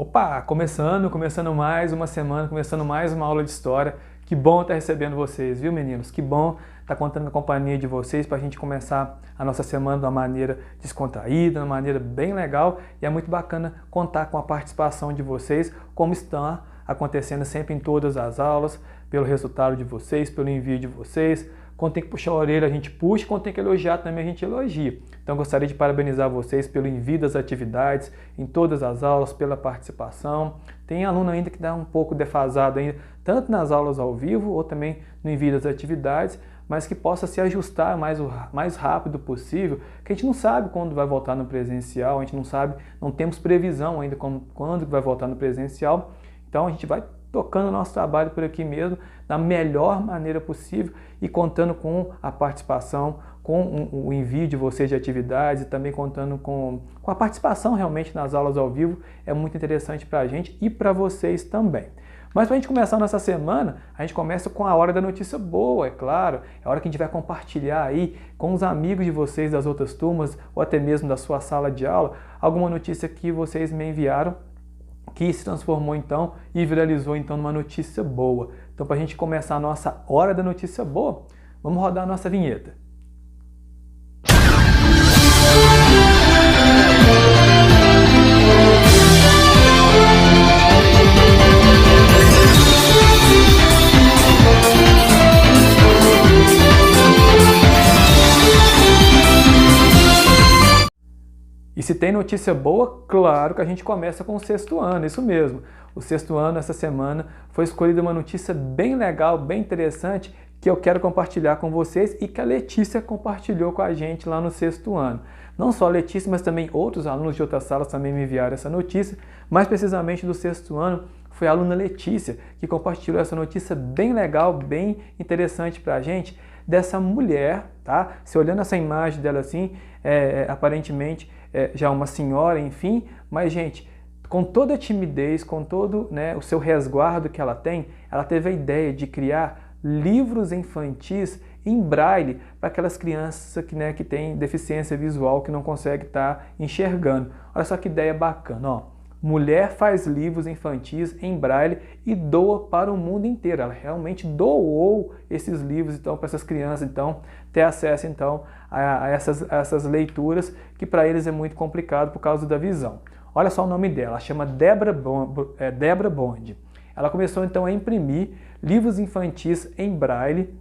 Opa, começando mais uma semana, começando mais uma aula de história. Que bom estar recebendo vocês, viu, meninos? Que bom estar contando com a companhia de vocês para a gente começar a nossa semana de uma maneira descontraída, de uma maneira bem legal. E é muito bacana contar com a participação de vocês, como está acontecendo sempre em todas as aulas, pelo resultado de vocês, pelo envio de vocês. Quando tem que puxar a orelha, a gente puxa, quando tem que elogiar também, a gente elogia. Então, gostaria de parabenizar vocês pelo envio das atividades em todas as aulas, pela participação. Tem aluno ainda que dá um pouco defasado ainda, tanto nas aulas ao vivo ou também no envio das atividades, mas que possa se ajustar mais rápido possível, que a gente não sabe quando vai voltar no presencial, a gente não sabe, não temos previsão ainda quando vai voltar no presencial. Então, a gente vai tocando o nosso trabalho por aqui mesmo, da melhor maneira possível e contando com a participação, com o envio de vocês de atividades e também contando com a participação realmente nas aulas ao vivo. É muito interessante para a gente e para vocês também. Mas para a gente começar a nossa semana, a gente começa com a hora da notícia boa, é claro. É a hora que a gente vai compartilhar aí com os amigos de vocês das outras turmas ou até mesmo da sua sala de aula, alguma notícia que vocês me enviaram que se transformou então e viralizou então numa notícia boa. Então, para a gente começar a nossa hora da notícia boa, vamos rodar a nossa vinheta. E se tem notícia boa, claro que a gente começa com o sexto ano, isso mesmo. O sexto ano, essa semana, foi escolhida uma notícia bem legal, bem interessante, que eu quero compartilhar com vocês e que a Letícia compartilhou com a gente lá no sexto ano. Não só a Letícia, mas também outros alunos de outras salas também me enviaram essa notícia, mais precisamente do sexto ano, foi a aluna Letícia que compartilhou essa notícia bem legal, bem interessante para a gente, dessa mulher, tá? Se olhando essa imagem dela assim, aparentemente já uma senhora, enfim, mas gente, com toda a timidez, com todo o seu resguardo que ela tem, ela teve a ideia de criar livros infantis em braille para aquelas crianças que têm deficiência visual, que não conseguem estar enxergando. Olha só que ideia bacana, ó. Mulher faz livros infantis em braille e doa para o mundo inteiro. Ela realmente doou esses livros então para essas crianças então ter acesso então a essas leituras que para eles é muito complicado por causa da visão. Olha só o nome dela, ela chama Débora Bond. Ela começou então a imprimir livros infantis em braille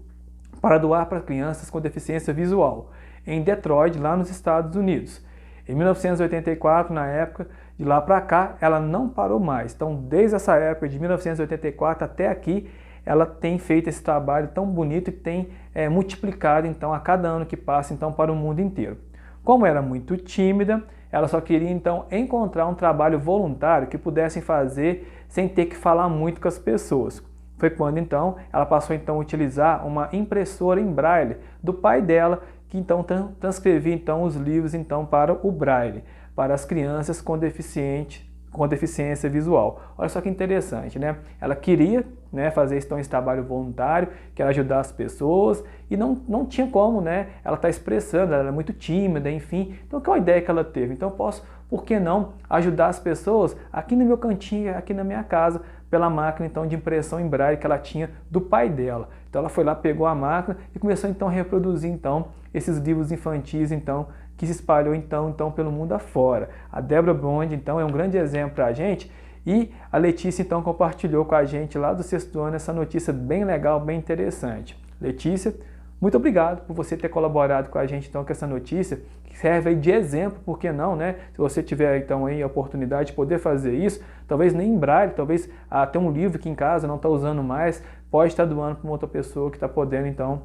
para doar para crianças com deficiência visual em Detroit, lá nos Estados Unidos. Em 1984, na época, de lá para cá, ela não parou mais. Então, desde essa época, de 1984 até aqui, ela tem feito esse trabalho tão bonito e tem multiplicado, então, a cada ano que passa, então, para o mundo inteiro. Como era muito tímida, ela só queria, então, encontrar um trabalho voluntário que pudessem fazer sem ter que falar muito com as pessoas. Foi quando, então, ela passou, então, a utilizar uma impressora em braille do pai dela, que então transcrevia então os livros então para o braille, para as crianças com deficiência visual. Olha só que interessante, né? Ela queria fazer esse trabalho voluntário, que era ajudar as pessoas, e não tinha como, ela está expressando, ela era muito tímida, enfim. Então, qual a ideia que ela teve? Então, eu posso, por que não, ajudar as pessoas aqui no meu cantinho, aqui na minha casa, pela máquina então de impressão em braille que ela tinha do pai dela. Então ela foi lá, pegou a máquina e começou então a reproduzir então esses livros infantis então que se espalhou então pelo mundo afora. A Débora Bond então é um grande exemplo para a gente e a Letícia então compartilhou com a gente lá do sexto ano essa notícia bem legal, bem interessante. Letícia, muito obrigado por você ter colaborado com a gente então com essa notícia, que serve aí de exemplo, por que não, Se você tiver então aí a oportunidade de poder fazer isso, talvez nem em braille, talvez até um livro que em casa não está usando mais, pode estar doando para uma outra pessoa que está podendo então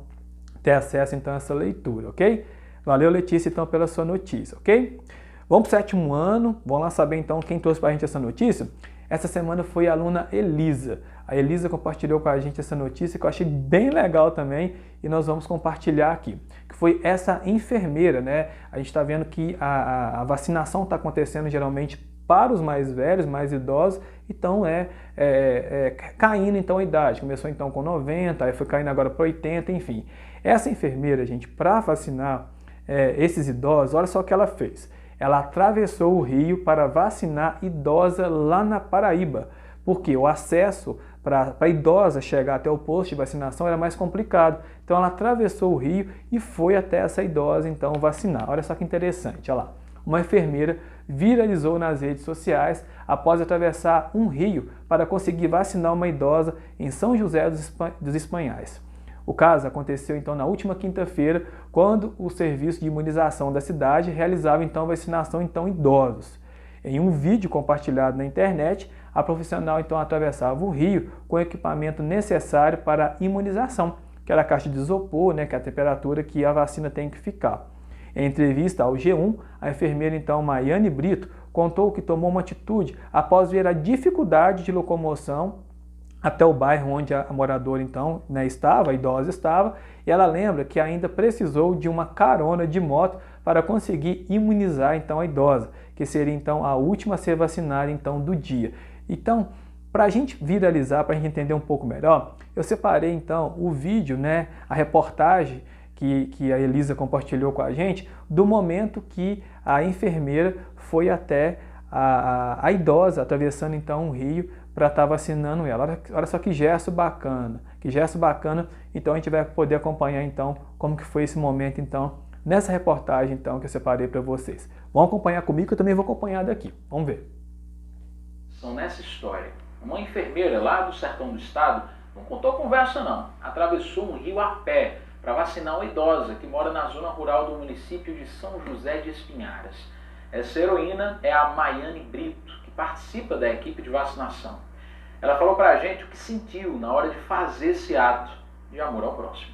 ter acesso então a essa leitura, ok? Valeu, Letícia, então pela sua notícia, ok? Vamos para o sétimo ano, vamos lá saber então quem trouxe para a gente essa notícia? Essa semana foi a aluna Elisa. A Elisa compartilhou com a gente essa notícia que eu achei bem legal também e nós vamos compartilhar aqui. Que foi essa enfermeira, A gente está vendo que a vacinação está acontecendo geralmente para os mais velhos, mais idosos, então caindo então a idade. Começou então com 90, aí foi caindo agora para 80, enfim. Essa enfermeira, gente, para vacinar esses idosos, olha só o que ela fez. ela atravessou o rio para vacinar idosa lá na Paraíba, porque o acesso para a idosa chegar até o posto de vacinação era mais complicado. Então ela atravessou o rio e foi até essa idosa então vacinar. Olha só que interessante, olha lá. Uma enfermeira viralizou nas redes sociais após atravessar um rio para conseguir vacinar uma idosa em São José dos Espanhais. O caso aconteceu então na última quinta-feira, quando o serviço de imunização da cidade realizava então vacinação em idosos. Em um vídeo compartilhado na internet, a profissional então atravessava o rio com o equipamento necessário para a imunização, que era a caixa de isopor, que é a temperatura que a vacina tem que ficar. Em entrevista ao G1, a enfermeira então Maiane Brito contou que tomou uma atitude após ver a dificuldade de locomoção até o bairro onde a moradora então estava, a idosa estava, e ela lembra que ainda precisou de uma carona de moto para conseguir imunizar então a idosa, que seria então a última a ser vacinada então do dia. Então, para a gente viralizar, para a gente entender um pouco melhor, eu separei então o vídeo, a reportagem que a Elisa compartilhou com a gente, do momento que a enfermeira foi até a idosa, atravessando então um rio para estar vacinando ela. Olha só que gesto bacana, então a gente vai poder acompanhar então como que foi esse momento então, nessa reportagem então que eu separei para vocês. Vão acompanhar comigo que eu também vou acompanhar daqui, vamos ver. Nessa história, uma enfermeira lá do sertão do estado não contou conversa não, atravessou um rio a pé para vacinar uma idosa que mora na zona rural do município de São José de Espinharas. Essa heroína é a Maiane Brito, que participa da equipe de vacinação. Ela falou para a gente o que sentiu na hora de fazer esse ato de amor ao próximo.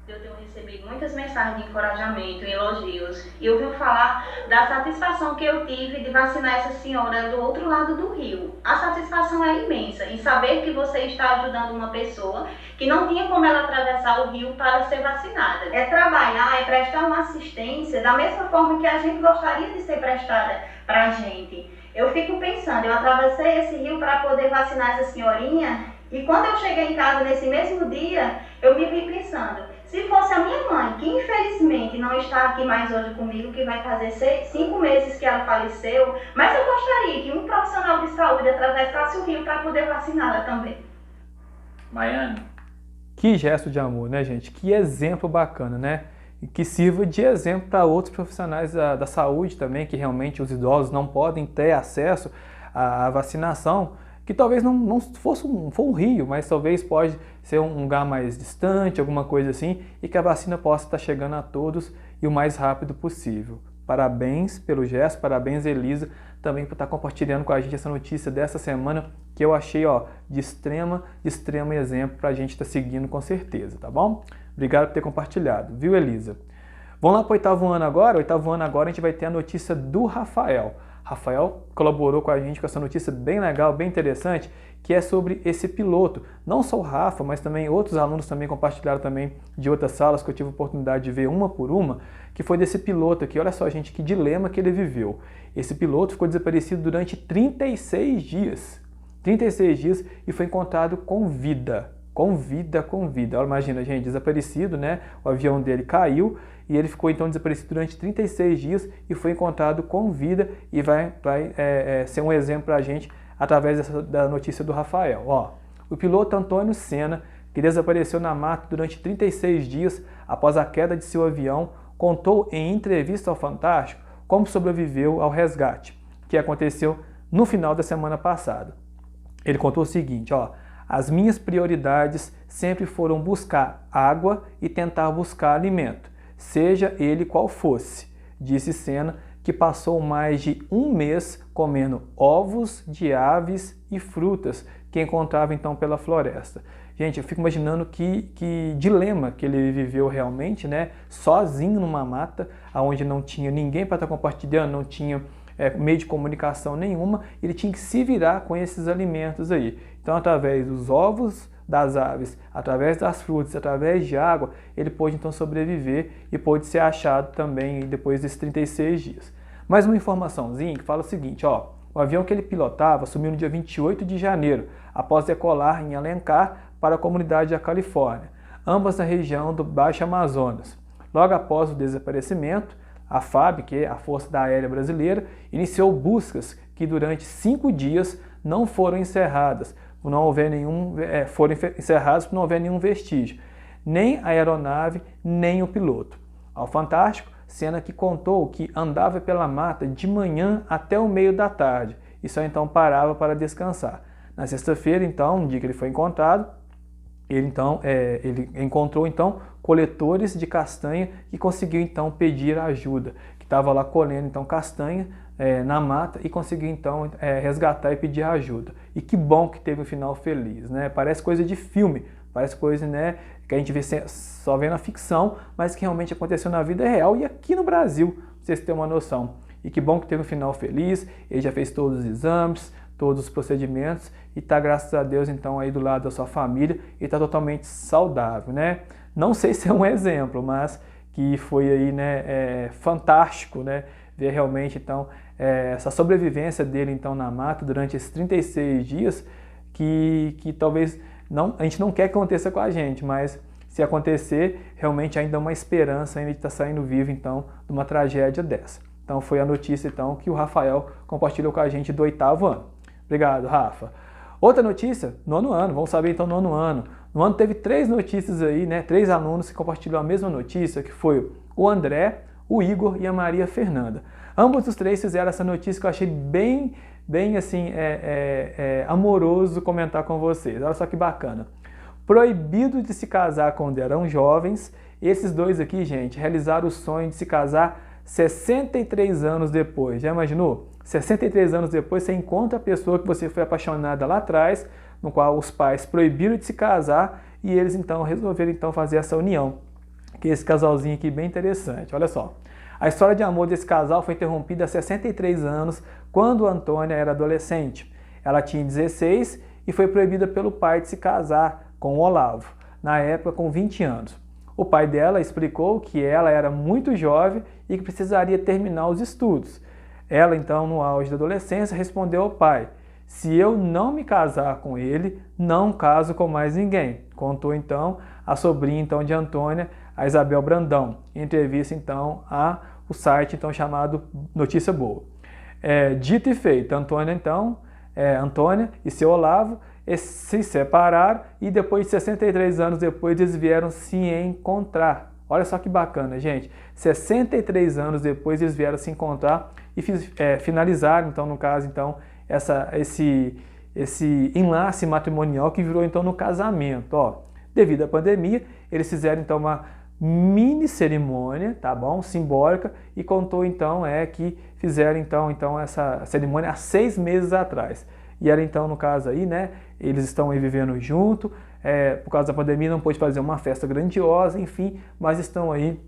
Eu tenho recebido muitas mensagens de encorajamento e elogios e ouviu falar da satisfação que eu tive de vacinar essa senhora do outro lado do rio. A satisfação é imensa em saber que você está ajudando uma pessoa que não tinha como ela atravessar o rio para ser vacinada. É trabalhar, é prestar uma assistência da mesma forma que a gente gostaria de ser prestada para a gente. Eu fico pensando, eu atravessei esse rio para poder vacinar essa senhorinha e quando eu cheguei em casa nesse mesmo dia, eu me vi pensando, se fosse a minha mãe, que infelizmente não está aqui mais hoje comigo, que vai fazer 5 meses que ela faleceu, mas eu gostaria que um profissional de saúde atravessasse o rio para poder vaciná-la também. Maiane. Que gesto de amor, gente? Que exemplo bacana, E que sirva de exemplo para outros profissionais da saúde também, que realmente os idosos não podem ter acesso à vacinação, que talvez não fosse um rio, mas talvez pode ser um lugar mais distante, alguma coisa assim, e que a vacina possa estar chegando a todos e o mais rápido possível. Parabéns pelo gesto, parabéns Elisa, também por estar compartilhando com a gente essa notícia dessa semana, que eu achei de extremo exemplo para a gente estar seguindo com certeza, tá bom? Obrigado por ter compartilhado, viu Elisa? Vamos lá para o oitavo ano agora? O oitavo ano agora a gente vai ter a notícia do Rafael. Rafael colaborou com a gente com essa notícia bem legal, bem interessante, que é sobre esse piloto. Não só o Rafa, mas também outros alunos também compartilharam também de outras salas que eu tive a oportunidade de ver uma por uma, que foi desse piloto aqui. Olha só, gente, que dilema que ele viveu. Esse piloto ficou desaparecido durante 36 dias. 36 dias e foi encontrado com vida. Com vida. Olha, imagina, gente, desaparecido, O avião dele caiu e ele ficou então desaparecido durante 36 dias e foi encontrado com vida e vai ser um exemplo para a gente através da notícia do Rafael. O piloto Antônio Senna, que desapareceu na mata durante 36 dias após a queda de seu avião, contou em entrevista ao Fantástico como sobreviveu ao resgate, que aconteceu no final da semana passada. Ele contou o seguinte, as minhas prioridades sempre foram buscar água e tentar buscar alimento, seja ele qual fosse, disse Senna, que passou mais de um mês comendo ovos de aves e frutas que encontrava então pela floresta. Gente, eu fico imaginando que dilema que ele viveu realmente, sozinho numa mata, onde não tinha ninguém para estar compartilhando, não tinha meio de comunicação nenhuma, ele tinha que se virar com esses alimentos aí. Então, através dos ovos das aves, através das frutas, através de água, ele pôde então sobreviver e pôde ser achado também depois desses 36 dias. Mais uma informaçãozinha que fala o seguinte, o avião que ele pilotava sumiu no dia 28 de janeiro, após decolar em Alencar para a comunidade da Califórnia, ambas na região do Baixo Amazonas. Logo após o desaparecimento, a FAB, que é a Força Aérea Brasileira, iniciou buscas que durante 5 dias não foram encerradas, foram encerradas por não haver nenhum vestígio, nem a aeronave, nem o piloto. Ao Fantástico, cena que contou que andava pela mata de manhã até o meio da tarde e só então parava para descansar. Na sexta-feira, então, no dia que ele foi encontrado, ele encontrou então coletores de castanha e conseguiu então pedir ajuda, que estava lá colhendo então castanha na mata e conseguiu então resgatar e pedir ajuda. E que bom que teve um final feliz, né? Parece coisa de filme, parece coisa, né, que a gente só vê na ficção, mas que realmente aconteceu na vida real e aqui no Brasil, pra vocês terem uma noção. E que bom que teve um final feliz, ele já fez todos os exames, todos os procedimentos e está, graças a Deus, então aí do lado da sua família e está totalmente saudável, né? Não sei se é um exemplo, mas que foi aí, né, fantástico, né, ver realmente então essa sobrevivência dele então na mata durante esses 36 dias que talvez a gente não quer que aconteça com a gente, mas se acontecer, realmente ainda é uma esperança ainda de estar saindo vivo então de uma tragédia dessa. Então foi a notícia então que o Rafael compartilhou com a gente do 8º ano. Obrigado, Rafa. Outra notícia, 9º ano, vamos saber então 9º ano. No ano teve 3 notícias aí, né? 3 alunos que compartilham a mesma notícia, que foi o André, o Igor e a Maria Fernanda. Ambos os 3 fizeram essa notícia que eu achei bem assim, amoroso comentar com vocês. Olha só que bacana. Proibido de se casar quando eram jovens, esses 2 aqui, gente, realizaram o sonho de se casar 63 anos depois. Já imaginou? 63 anos depois você encontra a pessoa que você foi apaixonada lá atrás, no qual os pais proibiram de se casar e eles então resolveram então fazer essa união. Que é esse casalzinho aqui bem interessante, olha só. A história de amor desse casal foi interrompida há 63 anos, quando Antônia era adolescente. Ela tinha 16 e foi proibida pelo pai de se casar com o Olavo, na época com 20 anos. O pai dela explicou que ela era muito jovem e que precisaria terminar os estudos. Ela, então, no auge da adolescência, respondeu ao pai: se eu não me casar com ele, não caso com mais ninguém. Contou, então, a sobrinha então, de Antônia, a Isabel Brandão, em entrevista, então, ao site então, chamado Notícia Boa. Dito e feito, Antônia e seu Olavo se separaram e depois de 63 anos depois eles vieram se encontrar. Olha só que bacana, gente. 63 anos depois eles vieram se encontrar e finalizaram, então, no caso, então, esse enlace matrimonial que virou, então, no casamento. Ó, devido à pandemia, eles fizeram, então, uma mini cerimônia, tá bom? Simbólica, e contou, então, que fizeram, então, essa cerimônia há 6 meses atrás. E era, então, no caso aí, né, eles estão aí vivendo junto, por causa da pandemia não pôde fazer uma festa grandiosa, enfim, mas estão aí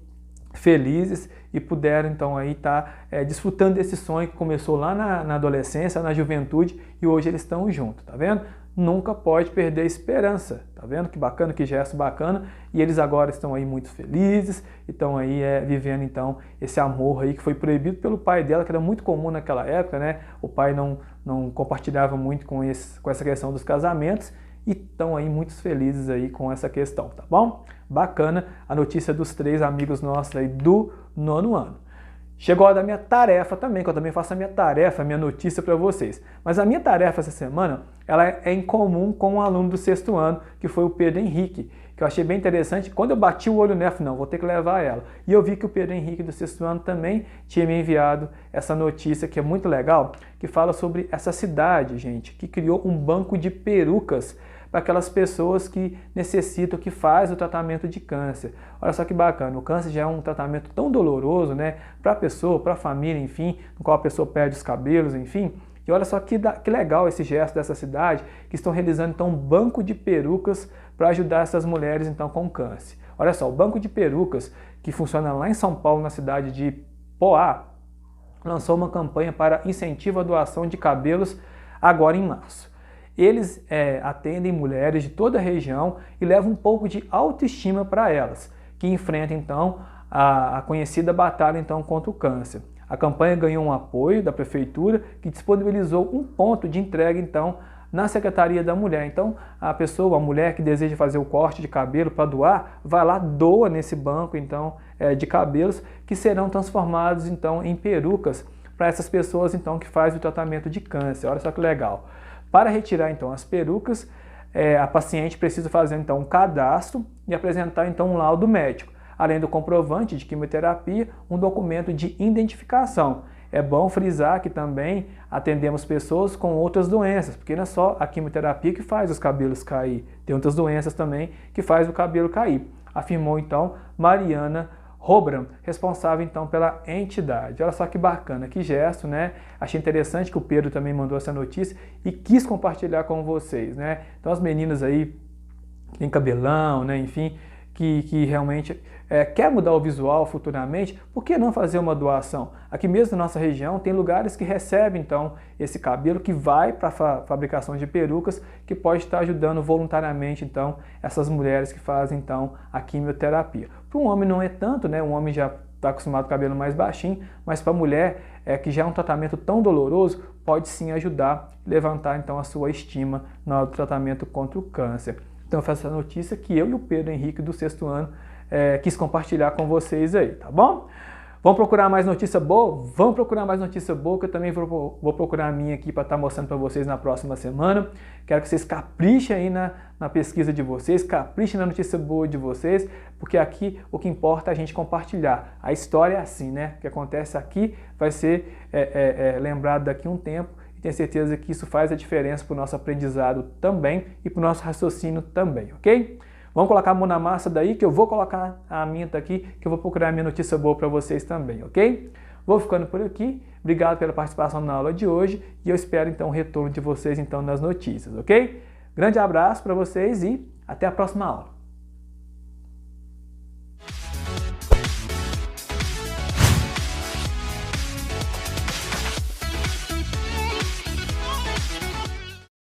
felizes e puderam então aí estar desfrutando desse sonho que começou lá na adolescência, na juventude, e hoje eles estão juntos, tá vendo? Nunca pode perder a esperança, tá vendo? Que bacana, que gesto bacana, e eles agora estão aí muito felizes, estão aí vivendo então esse amor aí que foi proibido pelo pai dela, que era muito comum naquela época, né? O pai não compartilhava muito com essa questão dos casamentos, e estão aí muito felizes aí com essa questão, tá bom? Bacana a notícia dos 3 amigos nossos aí do 9º ano. Chegou a hora da minha tarefa também, que eu também faço a minha tarefa, a minha notícia para vocês. Mas a minha tarefa essa semana, ela é em comum com um aluno do 6º ano, que foi o Pedro Henrique, que eu achei bem interessante. Quando eu bati o olho nela, não, vou ter que levar ela. E eu vi que o Pedro Henrique do 6º ano também tinha me enviado essa notícia, que é muito legal, que fala sobre essa cidade, gente, que criou um banco de perucas para aquelas pessoas que necessitam, que faz o tratamento de câncer. Olha só que bacana, o câncer já é um tratamento tão doloroso, né, para a pessoa, para a família, enfim, no qual a pessoa perde os cabelos, enfim. E olha só que legal esse gesto dessa cidade, que estão realizando então um banco de perucas para ajudar essas mulheres então com câncer. Olha só, o banco de perucas, que funciona lá em São Paulo, na cidade de Poá, lançou uma campanha para incentivo à doação de cabelos agora em março. Eles atendem mulheres de toda a região e levam um pouco de autoestima para elas, que enfrentam então a conhecida batalha então contra o câncer. A campanha ganhou um apoio da prefeitura, que disponibilizou um ponto de entrega então na Secretaria da Mulher. Então, a mulher que deseja fazer o corte de cabelo para doar, vai lá, doa nesse banco então de cabelos, que serão transformados então em perucas para essas pessoas então que fazem o tratamento de câncer. Olha só que legal. Para retirar então as perucas, a paciente precisa fazer então um cadastro e apresentar então um laudo médico, além do comprovante de quimioterapia, um documento de identificação. É bom frisar que também atendemos pessoas com outras doenças, porque não é só a quimioterapia que faz os cabelos cair, tem outras doenças também que faz o cabelo cair, afirmou então Mariana Robram, responsável então pela entidade. Olha só que bacana, que gesto, né? Achei interessante que o Pedro também mandou essa notícia e quis compartilhar com vocês, né? Então as meninas aí que tem cabelão, né? Enfim, que realmente quer mudar o visual futuramente, por que não fazer uma doação? Aqui mesmo na nossa região tem lugares que recebem então esse cabelo que vai para a fabricação de perucas, que pode estar ajudando voluntariamente então essas mulheres que fazem então a quimioterapia. Para um homem não é tanto, né? Um homem já está acostumado com o cabelo mais baixinho, mas para a mulher que já é um tratamento tão doloroso, pode sim ajudar a levantar então a sua estima no tratamento contra o câncer. Então, foi essa notícia que eu e o Pedro Henrique do 6º ano quis compartilhar com vocês aí, tá bom? Vamos procurar mais notícia boa? Vamos procurar mais notícia boa, que eu também vou procurar a minha aqui para estar mostrando para vocês na próxima semana. Quero que vocês caprichem aí na pesquisa de vocês, caprichem na notícia boa de vocês, porque aqui o que importa é a gente compartilhar. A história é assim, né? O que acontece aqui vai ser lembrado daqui a um tempo, e tenho certeza que isso faz a diferença para o nosso aprendizado também e para o nosso raciocínio também, ok? Vamos colocar a mão na massa daí, que eu vou colocar a minha aqui, que eu vou procurar a minha notícia boa para vocês também, ok? Vou ficando por aqui, obrigado pela participação na aula de hoje e eu espero então o retorno de vocês então nas notícias, ok? Grande abraço para vocês e até a próxima aula.